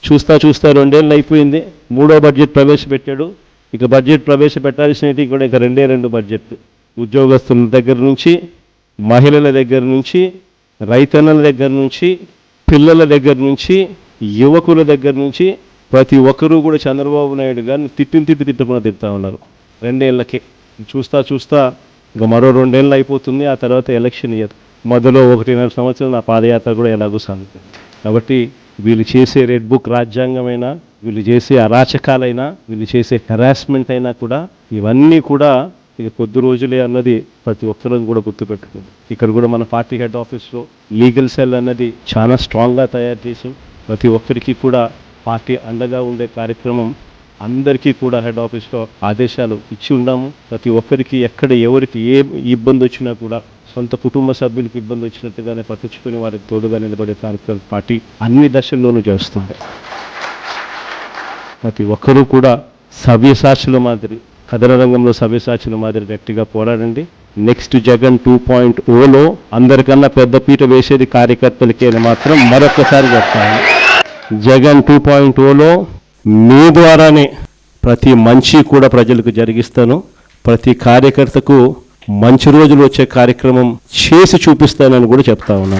చూస్తా 2 ఏళ్ళు అయిపోయింది. 3వ బడ్జెట్ ప్రవేశపెట్టాడు. ఇక బడ్జెట్ ప్రవేశపెట్టాల్సినవి కూడా ఇక 2 బడ్జెట్. ఉద్యోగస్తుల దగ్గర నుంచి, మహిళల దగ్గర నుంచి, రైతన్నల దగ్గర నుంచి, పిల్లల దగ్గర నుంచి, యువకుల దగ్గర నుంచి ప్రతి ఒక్కరూ కూడా చంద్రబాబు నాయుడు గారిని తిట్టుకుని తిడతా ఉన్నారు. 2 ఏళ్ళకే చూస్తా ఇంకా మరో 2 ఏళ్ళు అయిపోతుంది. ఆ తర్వాత ఎలక్షన్ ఇయర్. మొదలో 1.5 సంవత్సరం నా పాదయాత్ర కూడా ఎలాగో సాగుతుంది. కాబట్టి వీళ్ళు చేసే రెడ్ బుక్ రాజ్యాంగమైనా, వీళ్ళు చేసే అరాచకాలైనా, వీళ్ళు చేసే హెరాస్మెంట్ అయినా కూడా ఇవన్నీ కూడా ఇక కొద్ది రోజులే అన్నది ప్రతి ఒక్కరూ కూడా గుర్తుపెట్టుకుంది. ఇక్కడ కూడా మన పార్టీ హెడ్ ఆఫీస్లో లీగల్ సెల్ అన్నది చాలా స్ట్రాంగ్గా తయారు చేసి ప్రతి ఒక్కరికి కూడా పార్టీ అండగా ఉండే కార్యక్రమం అందరికీ కూడా హెడ్ ఆఫీస్లో ఆదేశాలు ఇచ్చి ఉన్నాము. ప్రతి ఒక్కరికి ఎక్కడ ఎవరికి ఏ ఇబ్బంది వచ్చినా కూడా సొంత కుటుంబ సభ్యులకు ఇబ్బంది వచ్చినట్టుగానే పట్టించుకుని వారికి తోడుగా నిలబడే కార్యక్రమం పార్టీ అన్ని దశల్లోనూ చేస్తుంది. ప్రతి ఒక్కరూ కూడా సవ్యసాచుల మాదిరి, కథన రంగంలో సవ్యసాచుల మాదిరి గట్టిగా పోరాడండి. నెక్స్ట్ జగన్ 2.0లో అందరికన్నా పెద్దపీట వేసేది కార్యకర్తలకే అని మాత్రం మరొకసారి చెప్తాను. జగన్ 2.0లో మీ ద్వారానే ప్రతి మంచి కూడా ప్రజలకు జరిగిస్తాను. ప్రతి కార్యకర్తకు మంచి రోజులు వచ్చే కార్యక్రమం చేసి చూపిస్తానని కూడా చెప్తా ఉన్నాను.